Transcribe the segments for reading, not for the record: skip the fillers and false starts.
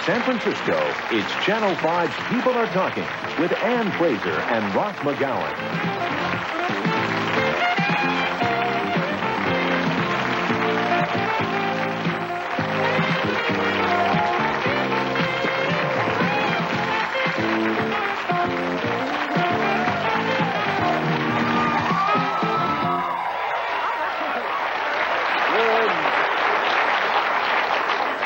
San Francisco, it's Channel 5's People Are Talking with Fraser and MacGowan.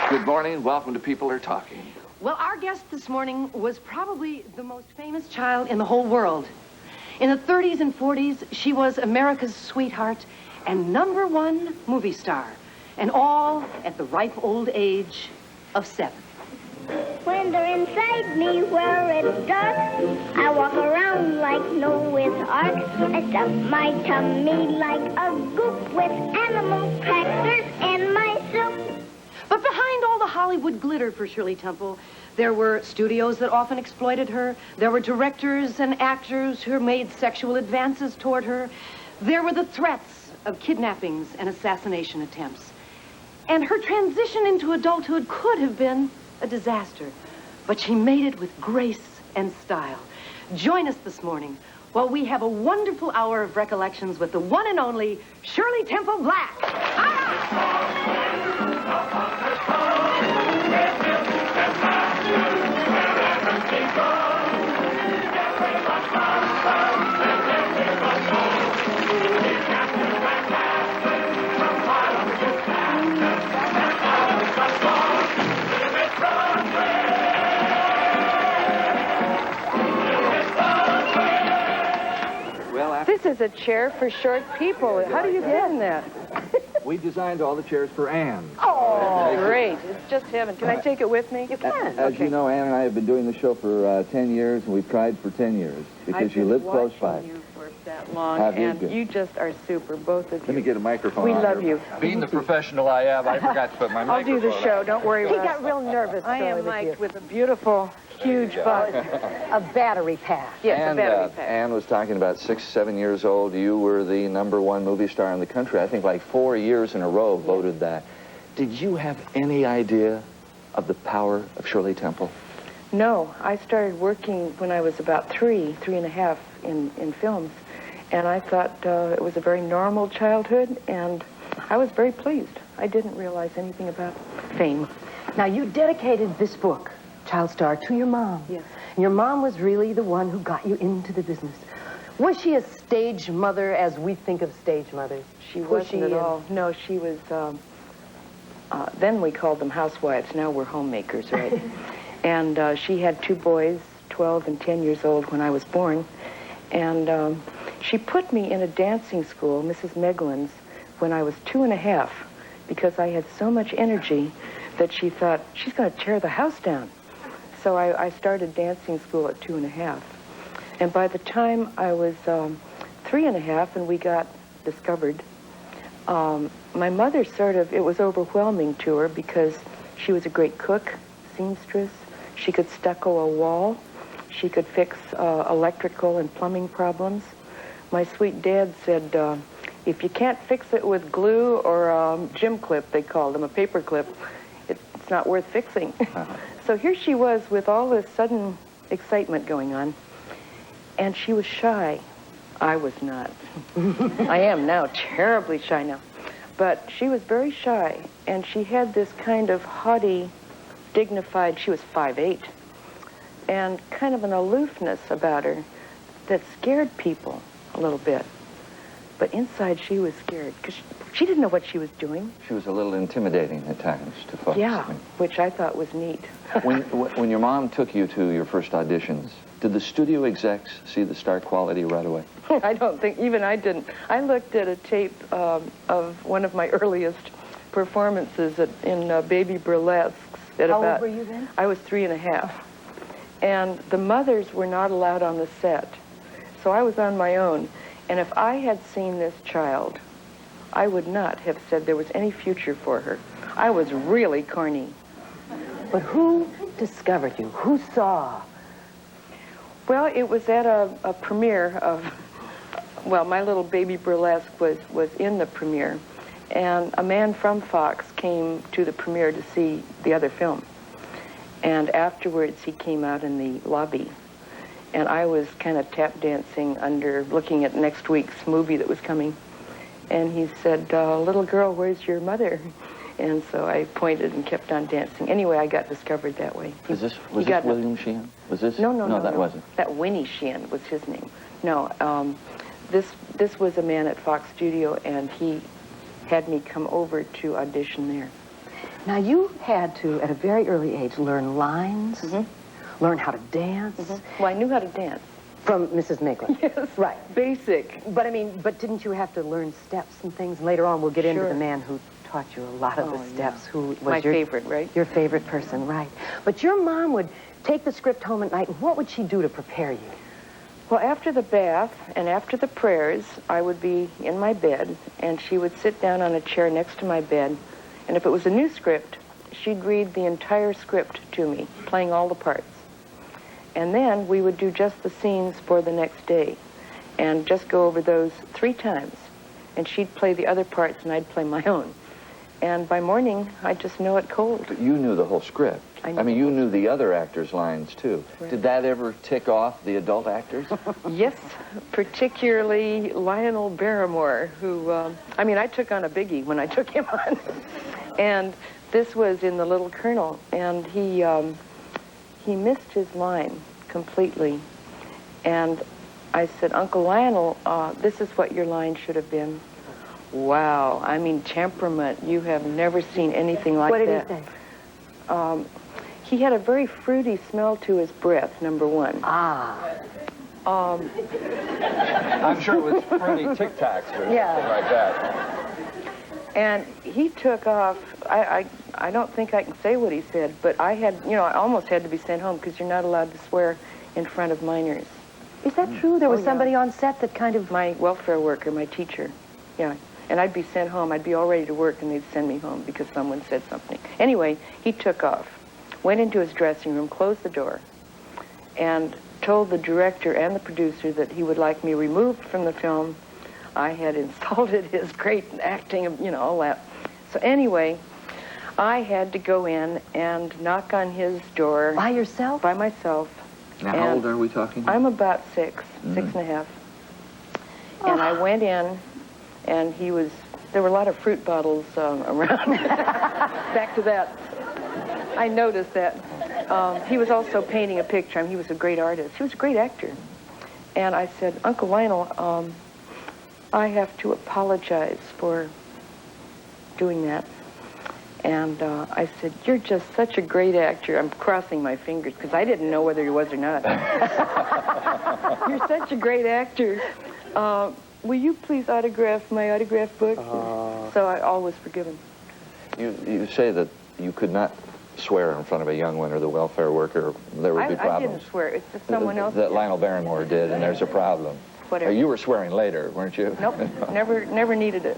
Good morning. Welcome to People Are Talking. Well, our guest this morning was probably the most famous child in the whole world. In the 30s and 40s, she was America's sweetheart and #1 movie star, and all at the ripe old age of 7. When they're inside me where it's dark, I walk around like Noah's Ark. I stuff my tummy like a goop with animal crackers in my soup. But behind all the Hollywood glitter for Shirley Temple, there were studios that often exploited her. There were directors and actors who made sexual advances toward her. There were the threats of kidnappings and assassination attempts. And her transition into adulthood could have been a disaster, but she made it with grace and style. Join us this morning while we have a wonderful hour of recollections with the one and only Shirley Temple Black. This is a chair for short people. How do you get in that? We designed all the chairs for Ann. Oh, great. It's just heaven. Can I take it with me? You can. As you know, Ann and I have been doing the show for 10 years, and we've tried for 10 years because you live close by. I've been watching you for that long, Have you? and Good. you just are super, both of you. Let me get a microphone. We on love here. you. Being the professional I am, I forgot to put my I'll microphone do the show. Don't worry, He Russ. got real nervous. I am going with mic'd with a beautiful, huge butt. a battery pack. Yes, And a battery pack. Ann was talking about 6, 7 years old. You were the #1 movie star in the country. I think like 4 years in a row voted that. Did you have any idea of the power of Shirley Temple? No, I started working when I was about 3 and a half in films. And I thought it was a very normal childhood, and I was very pleased. I didn't realize anything about fame. Now, you dedicated this book, Child Star, to your mom. Yes. And your mom was really the one who got you into the business. Was she a stage mother as we think of stage mothers? She wasn't at all. No, she was, then we called them housewives. Now we're homemakers, right? And she had 2 boys, 12 and 10 years old when I was born. And she put me in a dancing school, Mrs. MacGowan's, when I was 2 and a half, because I had so much energy that she thought, she's going to tear the house down. So I started dancing school at 2 and a half. And by the time I was 3 and a half and we got discovered, my mother it was overwhelming to her because she was a great cook, seamstress. She could stucco a wall. She could fix electrical and plumbing problems. My sweet dad said, if you can't fix it with glue or a gym clip, they called them, a paper clip, it's not worth fixing. So here she was with all this sudden excitement going on, and she was shy. I was not. I am now, terribly shy now. But she was very shy, and she had this kind of haughty, dignified, she was 5'8", and kind of an aloofness about her that scared people a little bit. But inside she was scared, because she didn't know what she was doing. She was a little intimidating at times to folks. Yeah, which I thought was neat. When your mom took you to your first auditions, did the studio execs see the star quality right away? I don't think, even I didn't. I looked at a tape of one of my earliest performances in Baby Burlesques. How old were you then? I was 3 and a half. And the mothers were not allowed on the set. So I was on my own. And if I had seen this child, I would not have said there was any future for her. I was really corny. But who discovered you? Who saw? Well, it was at a premiere of, well, my little Baby Burlesque was in the premiere. And a man from Fox came to the premiere to see the other film. And afterwards, he came out in the lobby. And I was kind of tap dancing looking at next week's movie that was coming. And he said, little girl, where's your mother? And so I pointed and kept on dancing. Anyway, I got discovered that way. Was this William Sheehan? Was this? No, that wasn't. That Winnie Sheehan was his name. No, this was a man at Fox Studio, and he had me come over to audition there. Now, you had to, at a very early age, learn lines, learn how to dance. Well, I knew how to dance. From Mrs. Maitland. Yes. Right. Basic. But, I mean, didn't you have to learn steps and things? Later on, we'll get into Sure. the man who taught you a lot of the steps, who was my favorite, right? Your favorite person, right. But your mom would take the script home at night, and what would she do to prepare you? Well, after the bath and after the prayers, I would be in my bed, and she would sit down on a chair next to my bed, and if it was a new script, she'd read the entire script to me, playing all the parts. And then we would do just the scenes for the next day, and just go over those 3 times. And she'd play the other parts, and I'd play my own. And by morning, I'd just know it cold. But you knew the whole script. I mean, you knew the other actors' lines, too. Right. Did that ever tick off the adult actors? Yes, particularly Lionel Barrymore, who, I took on a biggie when I took him on. And this was in The Little Colonel, and he missed his line completely. And I said, Uncle Lionel, this is what your line should have been. Wow, I mean, temperament. You have never seen anything like that. What did he say? He had a very fruity smell to his breath, number one. I'm sure it was fruity Tic Tacs or something like that. And he took off. I don't think I can say what he said, but I almost had to be sent home because you're not allowed to swear in front of minors. Is that true? There was somebody on set that kind of... My welfare worker, my teacher, yeah. And I'd be sent home. I'd be all ready to work, and they'd send me home because someone said something. Anyway, he took off, went into his dressing room, closed the door, and told the director and the producer that he would like me removed from the film. I had insulted his great acting, all that. So anyway, I had to go in and knock on his door. By yourself? By myself. Now, how old are we talking? I'm about 6 and a half. And I went in, and there were a lot of fruit bottles around. Back to that. I noticed that. He was also painting a picture. I mean, he was a great artist. He was a great actor. And I said, Uncle Lionel, I have to apologize for doing that. And I said, you're just such a great actor. I'm crossing my fingers because I didn't know whether he was or not. You're such a great actor. Will you please autograph my autograph book? So I always forgiven. You say that you could not swear in front of a young one or the welfare worker. There would be problems. I didn't swear. It's just someone else. That Lionel Barrymore did, and there's a problem. Whatever. You were swearing later, weren't you? Nope, never needed it.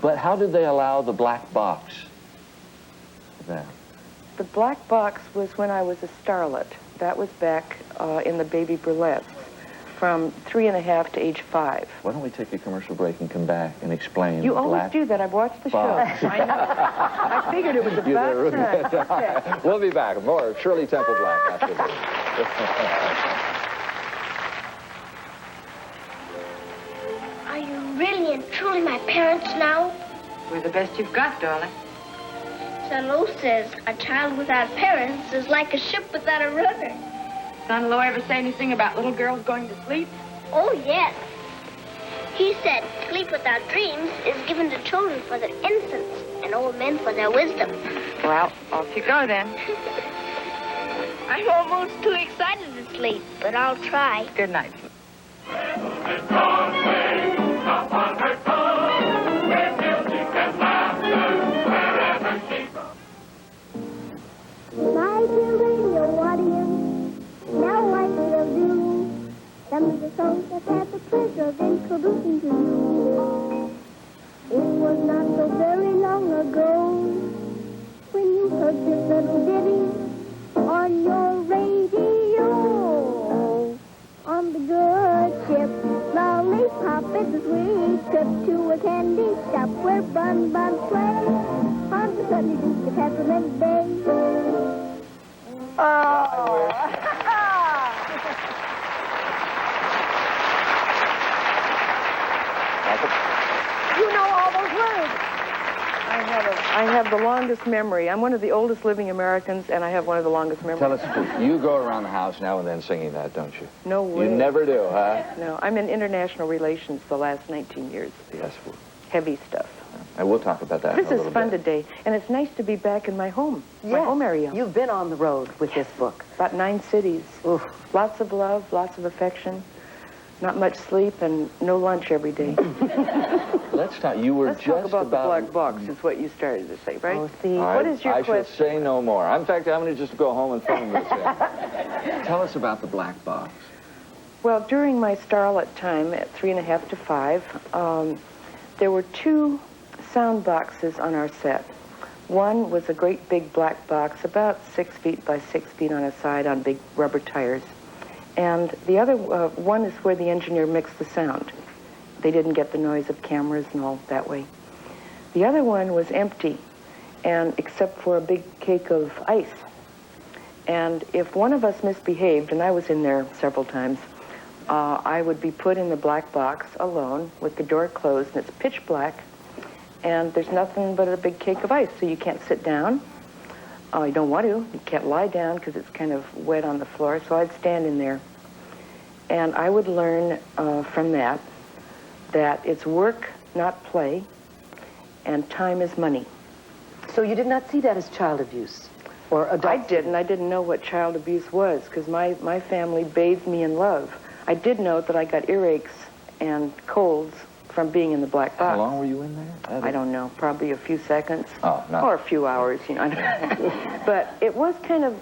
But how did they allow the black box then? The black box was when I was a starlet. That was back in the baby burlesque, from 3 and a half to age 5. Why don't we take a commercial break and come back and explain You the always black do that. I've watched the show. box. I know. I figured it was about time. Okay. We'll be back. More of Shirley Temple Black after this. Are you really and truly my parents now? We're the best you've got, darling. Son-in-law says a child without parents is like a ship without a rudder. Son-in-law ever say anything about little girls going to sleep? Oh, yes. He said sleep without dreams is given to children for their innocence and old men for their wisdom. Well, off you go then. I'm almost too excited to sleep, but I'll try. Good night. My dear radio audience, now I will do some of the songs that have the pleasure of introducing to you. It was not so very long ago when you heard this little ditty on your radio. On the good ship, Lollipop is a sweet trip to a candy shop where Bun Bun play on the sunny beach of Peppermint Bay. You know all those words. I have the longest memory. I'm one of the oldest living Americans, and I have one of the longest memories. Tell us the truth. You go around the house now and then singing that, don't you? No way. You never do, huh? No, I'm in international relations the last 19 years. Yes. Heavy stuff. And we'll talk about that This in a is little fun bit. today, and it's nice to be back in my home, my home area. You've been on the road with this book. About 9 cities. Oof. Lots of love, lots of affection, not much sleep, and no lunch every day. Let's talk. You were Let's just talk about the black box, is what you started to say, right? Oh, see. What is your I shall question? say no more. In fact, I'm going to just go home and film this in. Tell us about the black box. Well, during my starlet time at 3.5 to 5, there were 2 sound boxes on our set. One was a great big black box, about 6 feet by 6 feet on a side on big rubber tires. And the other one is where the engineer mixed the sound. They didn't get the noise of cameras and all that way. The other one was empty, and except for a big cake of ice. And if one of us misbehaved, and I was in there several times, I would be put in the black box alone with the door closed, and it's pitch black, and there's nothing but a big cake of ice, so you can't sit down. You don't want to. You can't lie down because it's kind of wet on the floor, so I'd stand in there. And I would learn from that it's work, not play, and time is money. So you did not see that as child abuse? Or adult? I didn't. I didn't know what child abuse was because my family bathed me in love. I did know that I got earaches and colds from being in the black box. How long were you in there? I don't know, probably a few seconds. Oh, no. Or a few hours, you know. But it was kind of,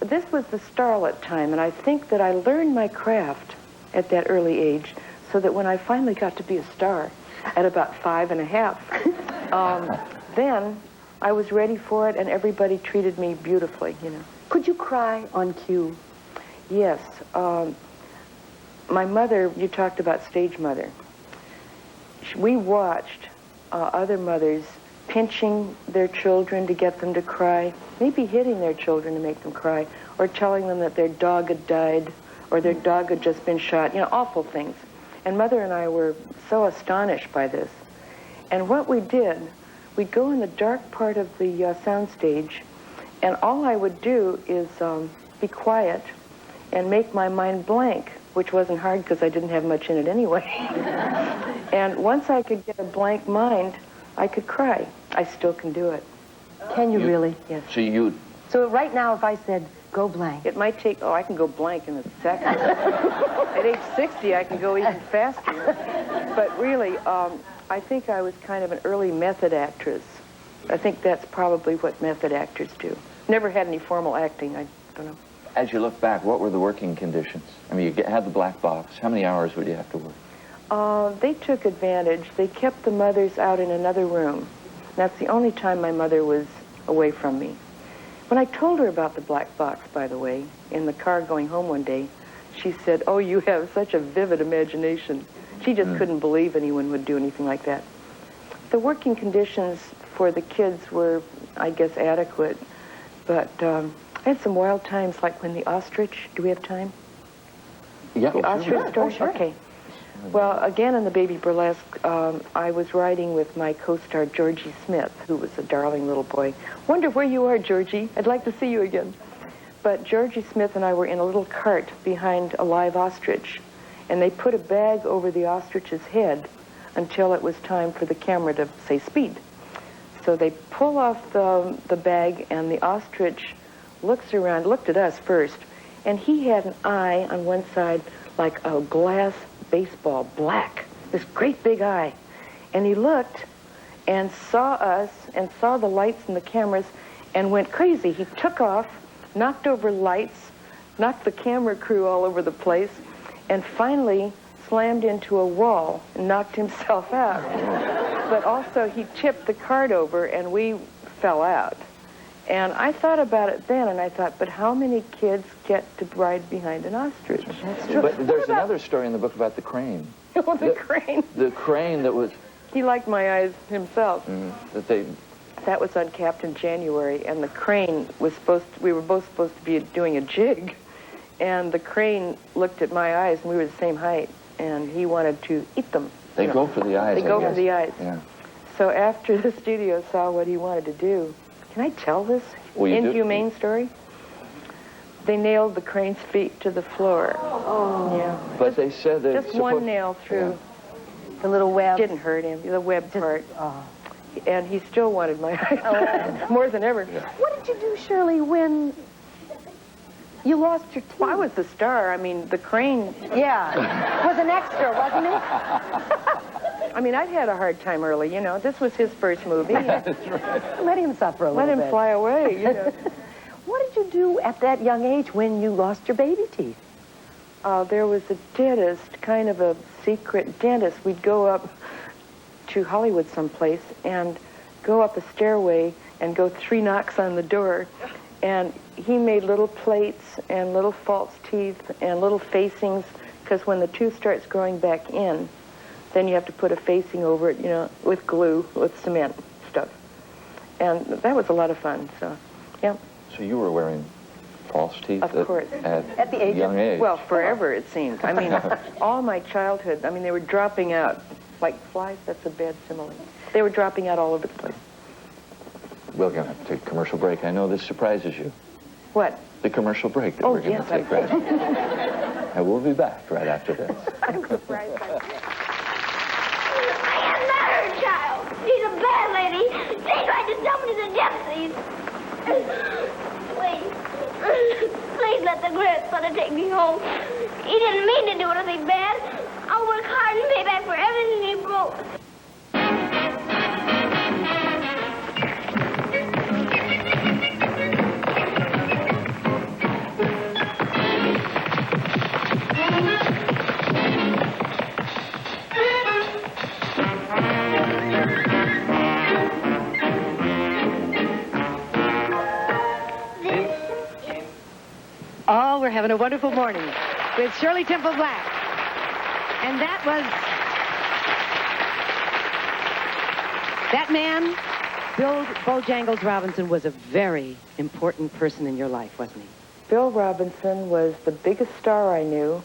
this was the starlet time, and I think that I learned my craft at that early age so that when I finally got to be a star at about 5.5, then I was ready for it, and everybody treated me beautifully, you know. Could you cry on cue? Yes. My mother, you talked about stage mother. We watched other mothers pinching their children to get them to cry, maybe hitting their children to make them cry, or telling them that their dog had died, or their dog had just been shot, you know, awful things. And Mother and I were so astonished by this. And what we did, we'd go in the dark part of the soundstage, and all I would do is be quiet and make my mind blank, which wasn't hard because I didn't have much in it anyway. And once I could get a blank mind, I could cry. I still can do it. Can you really? Yes. So right now, if I said, go blank. It might take, I can go blank in a second. At age 60, I can go even faster. But really, I think I was kind of an early method actress. I think that's probably what method actors do. Never had any formal acting, I don't know. As you look back, what were the working conditions? I mean, you had the black box. How many hours would you have to work? They took advantage. They kept the mothers out in another room. That's the only time my mother was away from me. When I told her about the black box, by the way, in the car going home one day, she said, "Oh, you have such a vivid imagination." She just couldn't believe anyone would do anything like that. The working conditions for the kids were, I guess, adequate, but I had some wild times, like when the ostrich, do we have time? Yeah. The ostrich story? Sure. Okay. Well, again, in the Baby Burlesque, I was riding with my co-star, Georgie Smith, who was a darling little boy. Wonder where you are, Georgie. I'd like to see you again. But Georgie Smith and I were in a little cart behind a live ostrich, and they put a bag over the ostrich's head until it was time for the camera to say speed. So they pull off the bag, and the ostrich looks around, looked at us first, and he had an eye on one side like a glass baseball, black, this great big eye. And he looked and saw us and saw the lights and the cameras and went crazy. He took off, knocked over lights, knocked the camera crew all over the place, and finally slammed into a wall and knocked himself out. But also he tipped the cart over and we fell out. And I thought about it then, and I thought, but how many kids get to ride behind an ostrich? That's true. But there's another story in the book about the crane. Oh, the crane. The crane that was... He liked my eyes himself. That they That was on Captain January, and the crane was we were both supposed to be doing a jig, and the crane looked at my eyes, and we were the same height, and he wanted to eat them. They go for the eyes, They go for the eyes. Yeah. So after the studio saw what he wanted to do, can I tell this inhumane story? They nailed the crane's feet to the floor. Oh. Yeah. But they said that... Just one nail through. The little web. Didn't hurt him, the web part. And he still wanted my eyes more than ever. Yeah. What did you do, Shirley, when you lost your teeth? Well, I was the star. I mean, the crane... Yeah. Was an extra, wasn't it? I mean, I'd had a hard time early, you know. This was his first movie. That's right. Let him suffer a Let little bit. him fly away, you know. What did you do at that young age when you lost your baby teeth? There was a dentist, kind of a secret dentist. We'd go up to Hollywood someplace and go up a stairway and go 3 knocks on the door. And he made little plates and little false teeth and little facings, because when the tooth starts growing back in, then you have to put a facing over it, you know, with glue, with cement stuff. And that was a lot of fun, so, yeah. So you were wearing false teeth Of course. At the age young age? Well, forever, it seemed. I mean, all my childhood, I mean, they were dropping out like flies. That's a bad simile. They were dropping out all over the place. We're going to have to take a commercial break. I know this surprises you. What? The commercial break that we're going yes, to take right And we'll be back right after this. I'm surprised by that. I am not her child. She's a bad lady. She tried to sell me to the gypsies. Please let the grandson take me home. He didn't mean to do anything bad. I'll work hard and pay back for everything he broke. Oh, we're having a wonderful morning with Shirley Temple Black. And that man, Bill Bojangles Robinson, was a very important person in your life, wasn't he? Bill Robinson was the biggest star I knew,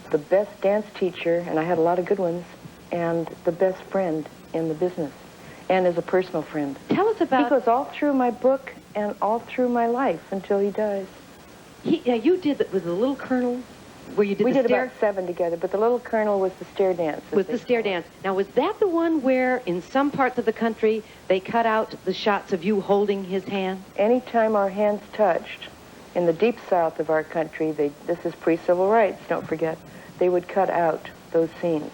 the best dance teacher, and I had a lot of good ones, and the best friend in the business, and as a personal friend. Tell us about... He goes all through my book and all through my life until he dies. You did that with the Little Colonel, where you did We the did stair... about 7 together, but the Little Colonel was the stair dance. Was the stair dance. Now, was that the one where, in some parts of the country, they cut out the shots of you holding his hand? Anytime our hands touched, in the deep south of our country, this is pre-civil rights, don't forget, they would cut out those scenes.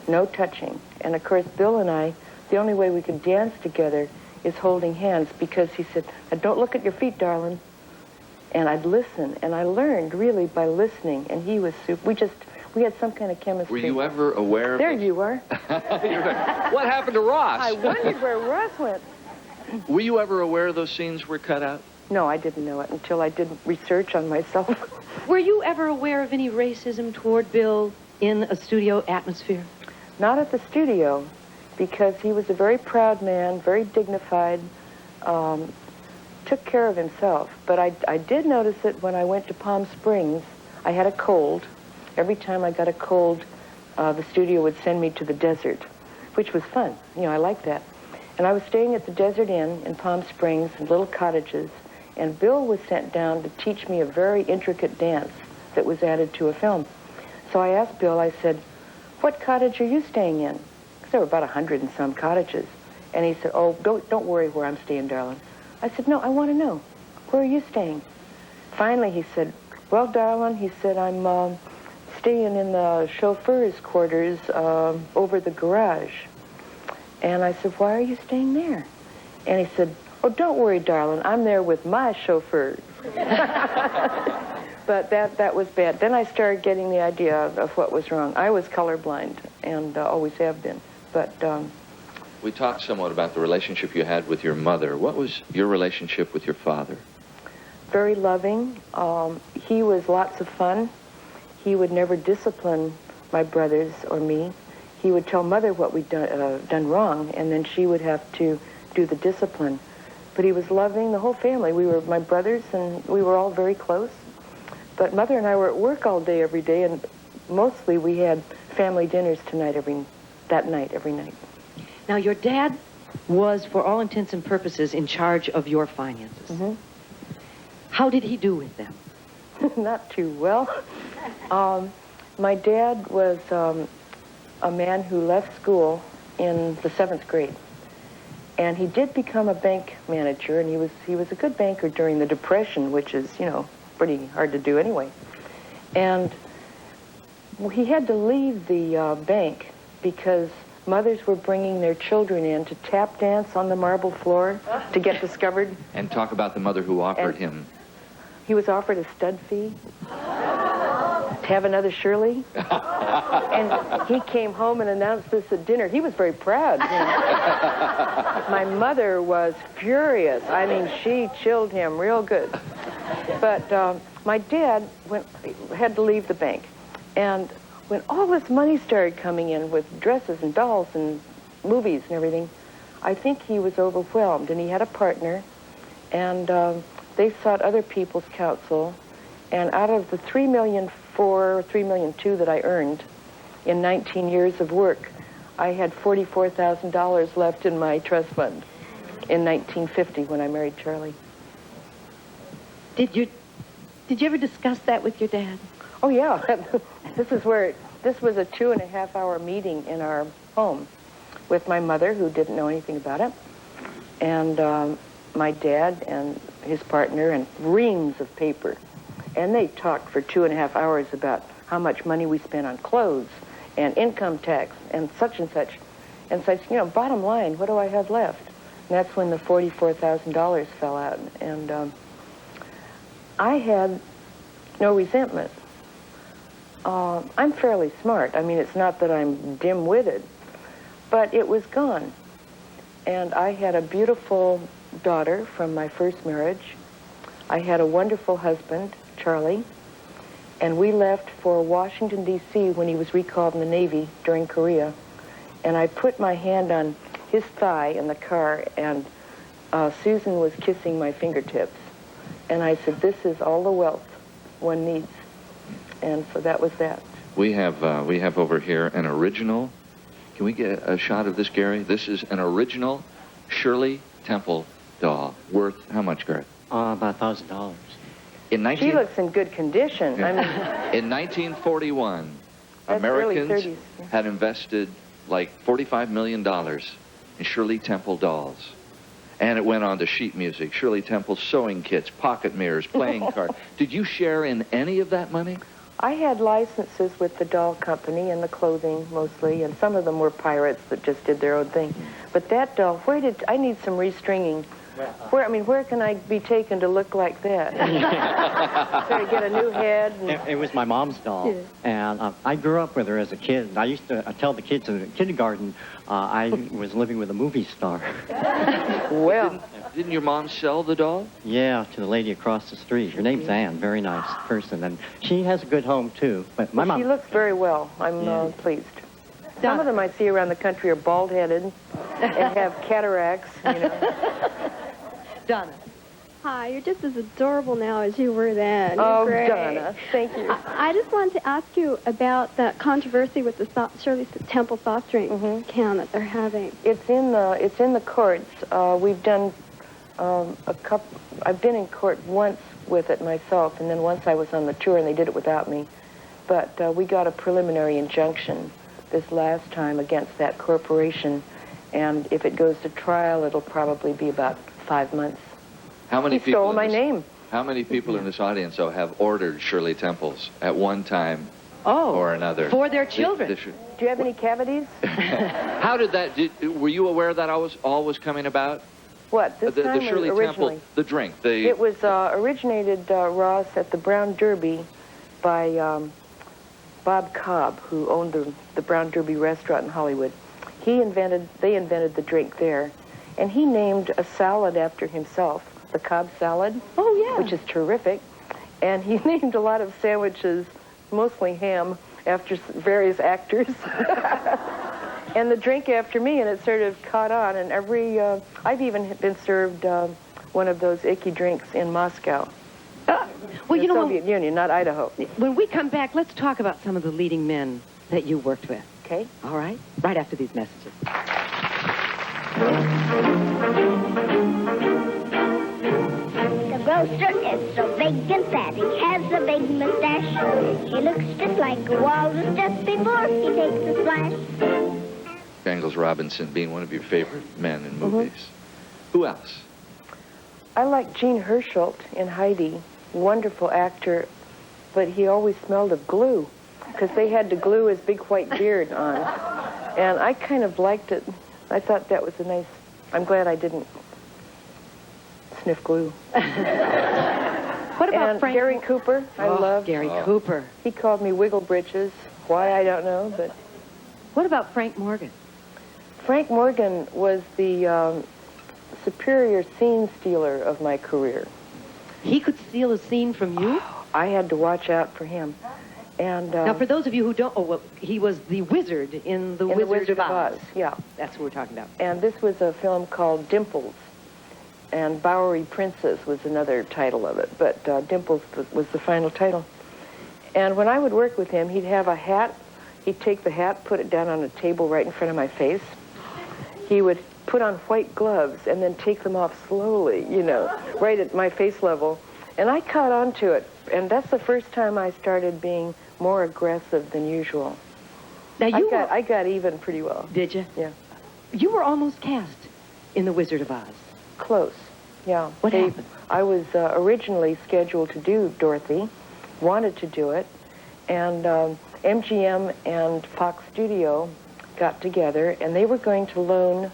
No touching. And of course, Bill and I, the only way we could dance together is holding hands, because he said, "Don't look at your feet, darling." And I'd listen, and I learned really by listening, and he was super. We had some kind of chemistry. Were you ever aware of There you are. What happened to Ross? I wondered where Ross went. Were you ever aware those scenes were cut out? No, I didn't know it until I did research on myself. Were you ever aware of any racism toward Bill in a studio atmosphere? Not at the studio, because he was a very proud man, very dignified, took care of himself. But I did notice it when I went to Palm Springs. I had a cold. Every time I got a cold, the studio would send me to the desert, which was fun. You know, I liked that. And I was staying at the Desert Inn in Palm Springs in little cottages, and Bill was sent down to teach me a very intricate dance that was added to a film. So I asked Bill, I said, "What cottage are you staying in?" Because there were about 100 and some cottages. And he said, "Oh, don't worry where I'm staying, darling." I said, "No, I want to know. Where are you staying?" Finally, he said, "Well, darling," he said, "I'm staying in the chauffeur's quarters over the garage." And I said, "Why are you staying there?" And he said, "Oh, don't worry, darling. I'm there with my chauffeur." But that was bad. Then I started getting the idea of what was wrong. I was colorblind and always have been. But we talked somewhat about the relationship you had with your mother. What was your relationship with your father? Very loving. He was lots of fun. He would never discipline my brothers or me. He would tell Mother what we'd done wrong, and then she would have to do the discipline. But he was loving the whole family. We were my brothers, and we were all very close. But Mother and I were at work all day, every day, and mostly we had family dinners that night, every night. Now, your dad was, for all intents and purposes, in charge of your finances. Mm-hmm. How did he do with them? Not too well. My dad was a man who left school in the 7th grade. And he did become a bank manager, and he was a good banker during the Depression, which is, pretty hard to do anyway. And he had to leave the bank because mothers were bringing their children in to tap dance on the marble floor to get discovered. And talk about the mother who offered him. He was offered a stud fee to have another Shirley. And he came home and announced this at dinner. He was very proud. My mother was furious. I mean, she chilled him real good. But my dad had to leave the bank. And when all this money started coming in with dresses and dolls and movies and everything, I think he was overwhelmed. And he had a partner. And they sought other people's counsel. And out of the $3.4 million, $3.2 million that I earned in 19 years of work, I had $44,000 left in my trust fund in 1950 when I married Charlie. Did you ever discuss that with your dad? Oh, yeah. This was a 2.5-hour meeting in our home with my mother, who didn't know anything about it, and my dad and his partner, and reams of paper. And they talked for 2.5 hours about how much money we spent on clothes and income tax and such and such. And such, bottom line, what do I have left? And that's when the $44,000 fell out. And I had no resentment. I'm fairly smart. I mean, it's not that I'm dim-witted, but it was gone. And I had a beautiful daughter from my first marriage. I had a wonderful husband, Charlie, and we left for Washington, D.C. when he was recalled in the Navy during Korea. And I put my hand on his thigh in the car, and Susan was kissing my fingertips. And I said, this is all the wealth one needs. And so that was that. We have over here an original. Can we get a shot of this, Gary? This is an original Shirley Temple doll. Worth how much, Gary? About $1,000. She looks in good condition. I mean, in 1941, that's early Americans 30s, yeah. had invested like $45 million in Shirley Temple dolls. And it went on to sheet music, Shirley Temple sewing kits, pocket mirrors, playing cards. Did you share in any of that money? I had licenses with the doll company and the clothing mostly, and some of them were pirates that just did their own thing. But that doll, I need some restringing. Where can I be taken to look like that? So to get a new head? It was my mom's doll. Yeah. And I grew up with her as a kid. I used to tell the kids in kindergarten I was living with a movie star. Well. Didn't your mom sell the doll? Yeah, to the lady across the street. Her name's Ann, very nice person. And she has a good home, too. But my mom... She looks very well. I'm pleased. Some of them I see around the country are bald-headed and have cataracts, Donna. Hi, you're just as adorable now as you were then. Oh, great. Donna, thank you. I just wanted to ask you about the controversy with the Shirley Temple soft drink can that they're having. It's in the courts. We've done I've been in court once with it myself, and then once I was on the tour and they did it without me. But we got a preliminary injunction this last time against that corporation, and if it goes to trial, it'll probably be about 5 months. How many people stole my name. How many people in this audience, though, have ordered Shirley Temples at one time or another? For their children. Do you have any cavities? How did that... were you aware that all was coming about? What? This time the Shirley Temple, the drink. It was originated, Ross, at the Brown Derby by Bob Cobb, who owned the Brown Derby restaurant in Hollywood. They invented the drink there, and he named a salad after himself, the Cobb salad. Oh, yeah. Which is terrific. And he named a lot of sandwiches, mostly ham, after various actors. and the drink after me, and it sort of caught on. And I've even been served one of those icky drinks in Moscow. Well, the Soviet Union, not Idaho. When we come back, let's talk about some of the leading men that you worked with. Okay. All right? Right after these messages. The grocer is so big and fat, he has a big mustache. He looks just like a walrus just before he takes a splash. Bangles Robinson being one of your favorite men in movies. Who else? I like Gene Herschelt in Heidi. Wonderful actor, but he always smelled of glue because they had to glue his big white beard on. And I kind of liked it. I thought that was a nice... I'm glad I didn't sniff glue. What about and Frank? Gary Cooper, I love. Gary Cooper. He called me Wiggle Britches. Why, I don't know, but... What about Frank Morgan? Frank Morgan was the superior scene stealer of my career. He could steal a scene from you? I had to watch out for him. And now, for those of you who don't, he was the wizard in The Wizard of Oz. Yeah. That's what we're talking about. And this was a film called Dimples. And Bowery Princess was another title of it. But Dimples was the final title. And when I would work with him, he'd have a hat. He'd take the hat, put it down on a table right in front of my face. He would put on white gloves and then take them off slowly, you know, right at my face level. And I caught on to it. And that's the first time I started being more aggressive than usual. Now I got even pretty well. Did you? Yeah. You were almost cast in The Wizard of Oz. Close, yeah. What happened? I was originally scheduled to do Dorothy, wanted to do it, and MGM and Fox Studio got together, and they were going to loan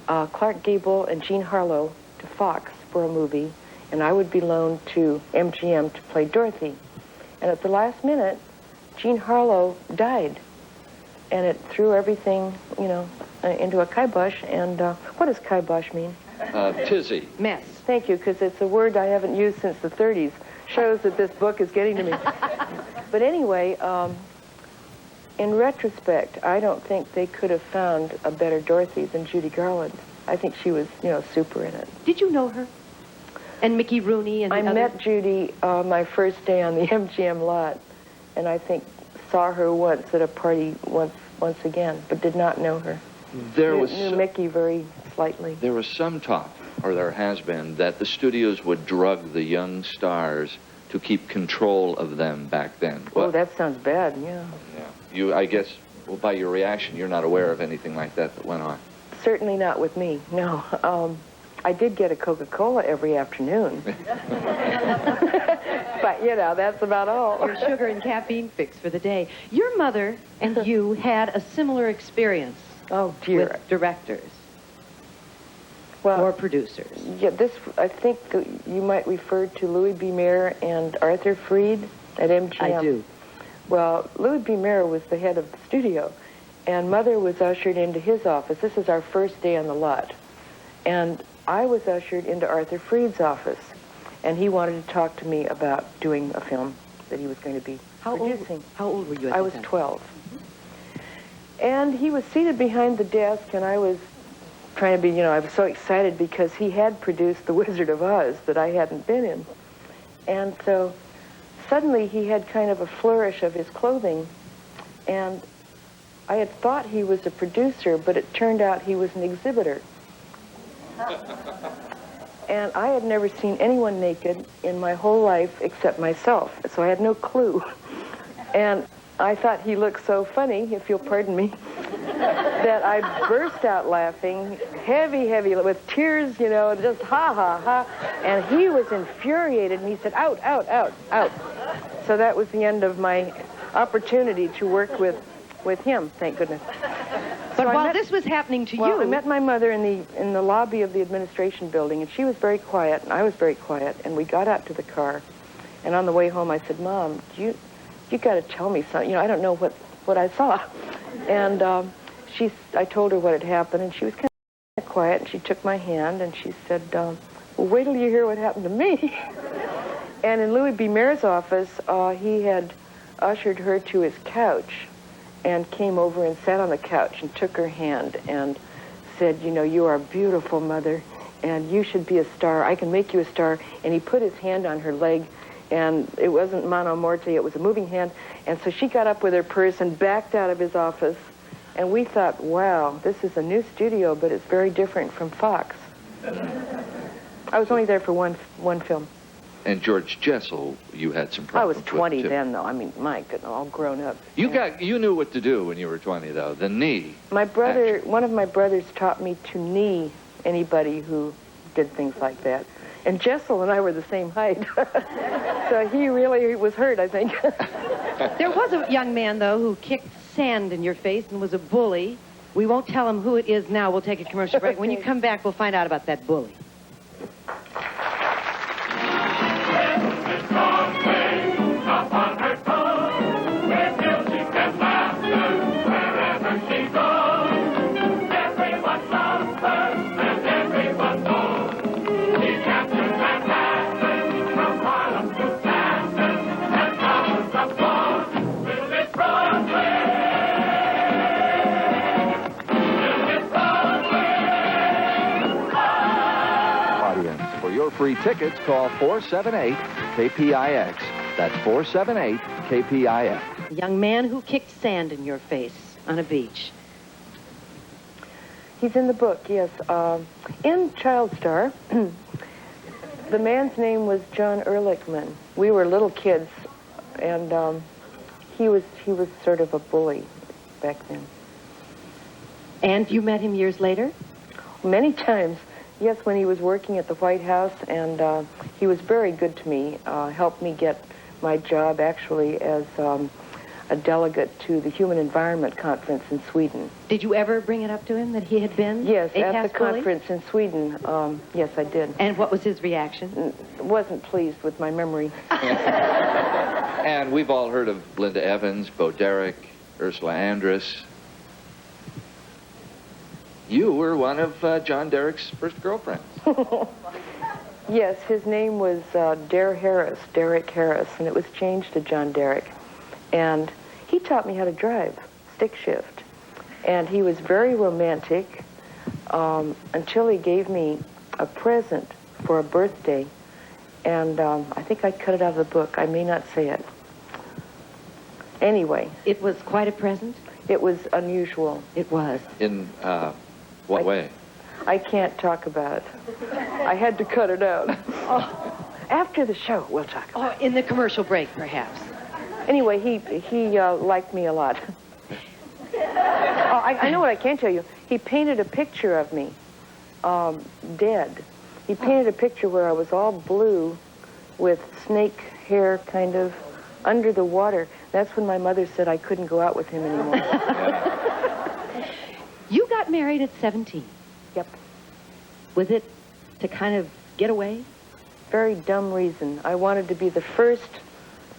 Clark Gable and Jean Harlow to Fox for a movie, and I would be loaned to MGM to play Dorothy. And at the last minute, Jean Harlow died, and it threw everything, you know, into a kibosh. And what does kibosh mean? Tizzy. Mess. Thank you, because it's a word I haven't used since the 30s. Shows that this book is getting to me. But anyway, in retrospect, I don't think they could have found a better Dorothy than Judy Garland. I think she was, you know, super in it. Did you know her? And Mickey Rooney and the I others? met Judy my first day on the MGM lot, and I think saw her once at a party once again, but did not know her. Knew Mickey very slightly. There was some talk, or there has been, that the studios would drug the young stars to keep control of them back then. Oh, that sounds bad, yeah. Yeah. I guess, well, by your reaction, you're not aware of anything like that went on. Certainly not with me, no. I did get a Coca-Cola every afternoon. But, you know, that's about all. Your sugar and caffeine fix for the day. Your mother and you had a similar experience. Oh, dear. With directors. Well, or producers. Yeah, I think you might refer to Louis B. Mayer and Arthur Freed at MGM. I do. Well, Louis B. Mayer was the head of the studio, and Mother was ushered into his office. This is our first day on the lot. And I was ushered into Arthur Freed's office, and he wanted to talk to me about doing a film that he was going to be producing. How old were you at I the was time? 12. And he was seated behind the desk, and I was trying to be, you know, I was so excited because he had produced The Wizard of Oz that I hadn't been in. And so suddenly he had kind of a flourish of his clothing, and I had thought he was a producer, but it turned out he was an exhibitor. And I had never seen anyone naked in my whole life except myself, so I had no clue. And I thought he looked so funny, if you'll pardon me, that I burst out laughing, heavy, with tears, you know, just ha, ha, ha. And he was infuriated, and he said, out, out, out, out. So that was the end of my opportunity to work with him, thank goodness. But while this was happening to you... I met my mother in the lobby of the administration building, and she was very quiet, and I was very quiet, and we got out to the car. And on the way home, I said, Mom, you got to tell me something. You know, I don't know what I saw. And I told her what had happened, and she was kind of quiet, and she took my hand, and she said, well, wait till you hear what happened to me. And in Louis B. Mayer's office, he had ushered her to his couch, and came over and sat on the couch and took her hand and said, you know, you are beautiful, Mother, and you should be a star. I can make you a star. And he put his hand on her leg, and it wasn't mano morte, it was a moving hand. And so she got up with her purse and backed out of his office. And we thought, wow, this is a new studio, but it's very different from Fox. I was only there for one film. And George Jessel, you had some I was problems 20 with, too. then, though. I mean, my goodness, all grown up. You knew what to do when you were 20, though. The knee. My brother, one of my brothers taught me to knee anybody who did things like that. And Jessel and I were the same height. So he really was hurt, I think. There was a young man, though, who kicked sand in your face and was a bully. We won't tell him who it is now. We'll take a commercial break. When you come back, we'll find out about that bully. Free tickets, call 478-KPIX. That's 478-KPIX. A young man who kicked sand in your face on a beach. He's in the book, yes. In Child Star, the man's name was John Ehrlichman. We were little kids, and he was sort of a bully back then. And you met him years later? Many times. Yes, when he was working at the White House, and he was very good to me, helped me get my job actually as a delegate to the Human Environment Conference in Sweden. Did you ever bring it up to him that he had been Yes, a at the past bully? conference in Sweden, yes, I did. And what was his reaction? Wasn't pleased with my memory. And we've all heard of Linda Evans, Bo Derek, Ursula Andress. You were one of John Derek's first girlfriends. Yes, his name was Derek Harris, and it was changed to John Derek. And he taught me how to drive, stick shift. And he was very romantic until he gave me a present for a birthday. And I think I cut it out of the book. I may not say it. Anyway. It was quite a present? It was unusual. It was. In what way? I can't talk about it. I had to cut it out. Oh, after the show, we'll talk about it. In the commercial break, perhaps. Anyway, he liked me a lot. I know what I can tell you. He painted a picture of me, dead. He painted a picture where I was all blue with snake hair kind of under the water. That's when my mother said I couldn't go out with him anymore. You got married at 17. Yep. Was it to kind of get away? Very dumb reason. I wanted to be the first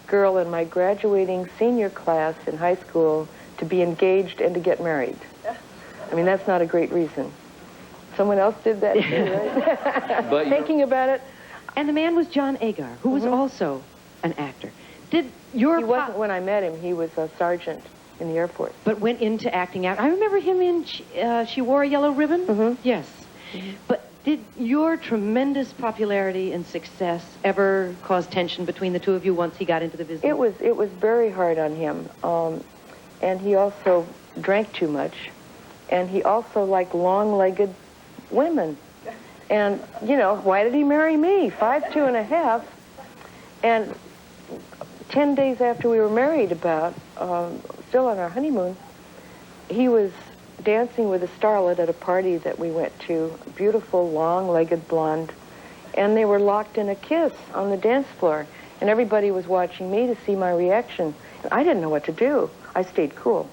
girl in my graduating senior class in high school to be engaged and to get married. I mean, that's not a great reason. Someone else did that too, right? But thinking about it. And the man was John Agar, who was also an actor. Did your He wasn't when I met him. He was a sergeant in the Air Force. But went into acting out. I remember him in She Wore a Yellow Ribbon. Mm-hmm. Yes. Mm-hmm. But did your tremendous popularity and success ever cause tension between the two of you once he got into the business? It was very hard on him. And he also drank too much. And he also liked long-legged women. And, you know, why did he marry me? 5'2½". And 10 days after we were married still on our honeymoon, he was dancing with a starlet at a party that we went to, a beautiful, long-legged blonde, and they were locked in a kiss on the dance floor. And everybody was watching me to see my reaction. And I didn't know what to do. I stayed cool.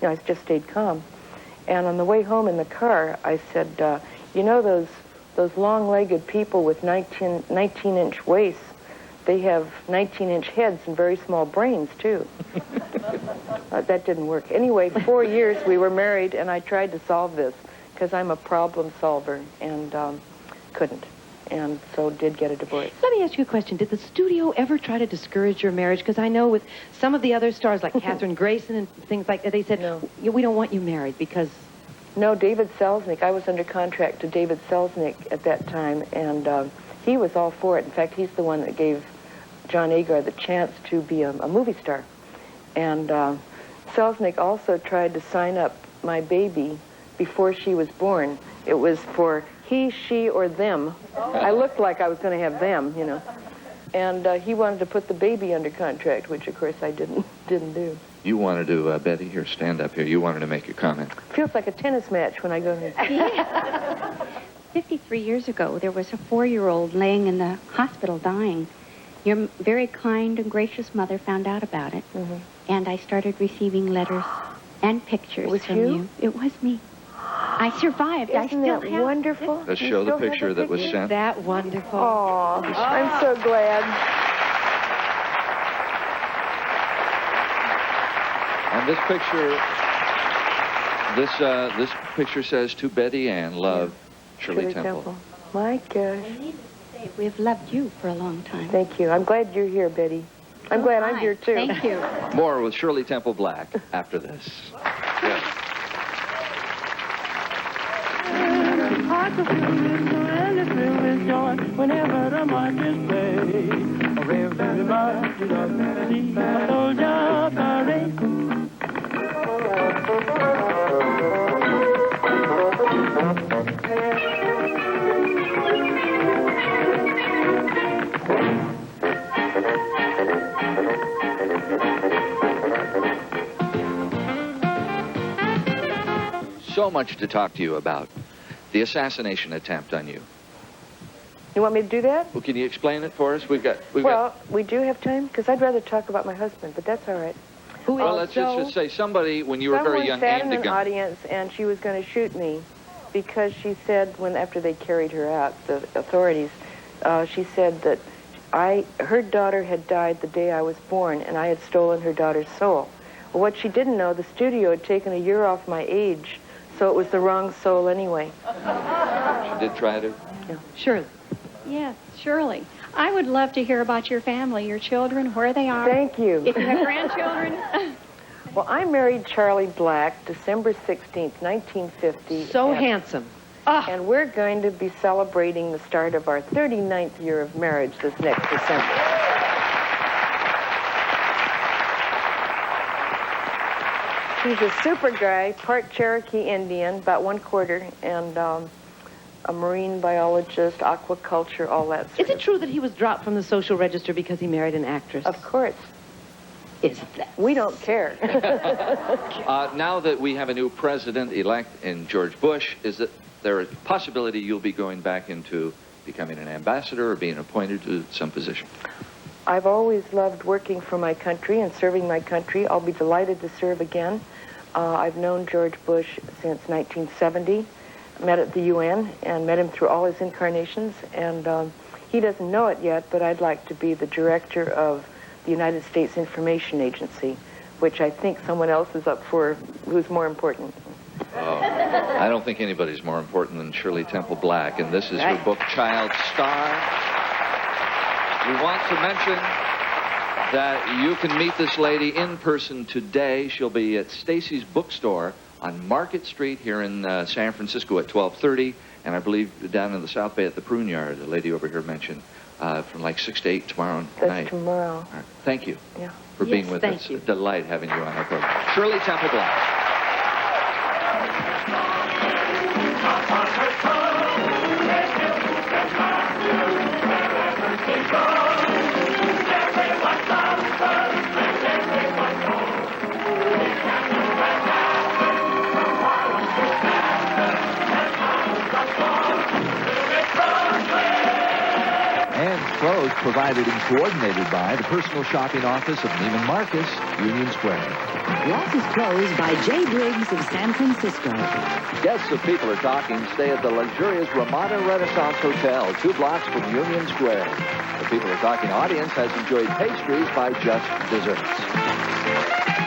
You know, I just stayed calm. And on the way home in the car, I said, you know those long-legged people with 19-inch waists, they have 19-inch heads and very small brains, too. That didn't work. Anyway, 4 years we were married, and I tried to solve this, because I'm a problem solver, and couldn't. and so did get a divorce. Let me ask you a question. Did the studio ever try to discourage your marriage? Because I know with some of the other stars, like Katherine Grayson and things like that, they said, No. We don't want you married because... No, David Selznick. I was under contract to David Selznick at that time, and he was all for it. In fact, he's the one that gave John Agar the chance to be a movie star. And Selznick also tried to sign up my baby before she was born. It was for he, she, or them. I looked like I was going to have them, you know. And he wanted to put the baby under contract, which, of course, I didn't do. You wanted to, Betty, here, stand up here. You wanted to make a comment. Feels like a tennis match when I go to... Yeah. 53 years ago, there was a 4-year-old laying in the hospital dying. Your very kind and gracious mother found out about it, and I started receiving letters and pictures It was from you? you. It was me. I survived. I Isn't still that have wonderful? Let's You show the still have picture that was picture? sent. That wonderful. Oh, I'm so glad. And this picture says, to Betty Ann, love, Shirley Temple. My gosh. We've loved you for a long time. Thank you. I'm glad you're here, Betty. I'm glad I'm here, too. Thank you. More with Shirley Temple Black after this. Yes. I could feel this thrill with joy whenever the marches play. Every march is up to see a soldier parade. So much to talk to you about. The assassination attempt on you. You want me to do that? Well, can you explain it for us? We do have time, because I'd rather talk about my husband, but that's all right. Well, let's just say somebody, when you were very young, sat aimed in a an gun. audience, and she was going to shoot me because she said, after they carried her out, the authorities, she said that her daughter had died the day I was born, and I had stolen her daughter's soul. Well, what she didn't know, the studio had taken a year off my age, so it was the wrong soul anyway. She did try to? Yeah. Shirley. Yes, Shirley. I would love to hear about your family, your children, where they are. Thank you. If you have grandchildren. Well, I married Charlie Black December 16th, 1950. So handsome. And we're going to be celebrating the start of our 39th year of marriage this next December. He's a super guy, part Cherokee Indian, about 1/4, and a marine biologist, aquaculture, all that sort Is it true that he was dropped from the social register because he married an actress? Of course. Is that? We don't care. Now that we have a new president-elect in George Bush, is there a possibility you'll be going back into becoming an ambassador or being appointed to some position? I've always loved working for my country and serving my country. I'll be delighted to serve again. I've known George Bush since 1970, met at the UN, and met him through all his incarnations. And he doesn't know it yet, but I'd like to be the director of the United States Information Agency, which I think someone else is up for who's more important. Oh, I don't think anybody's more important than Shirley Temple Black, and this is her book, Child Star. We want to mention that you can meet this lady in person today. She'll be at Stacey's Bookstore on Market Street here in San Francisco at 12:30, and I believe down in the South Bay at the Prune Yard, the lady over here mentioned, from like 6 to 8 tomorrow night. That's tomorrow. All right. Thank you for Yes, being with thank us. you. A delight having you on our program. Shirley Temple Black. Clothes provided and coordinated by the personal shopping office of Neiman Marcus, Union Square. Glasses Clothes by J. Briggs of San Francisco. Guests of People Are Talking stay at the luxurious Ramada Renaissance Hotel, 2 blocks from Union Square. The People Are Talking audience has enjoyed pastries by Just Desserts.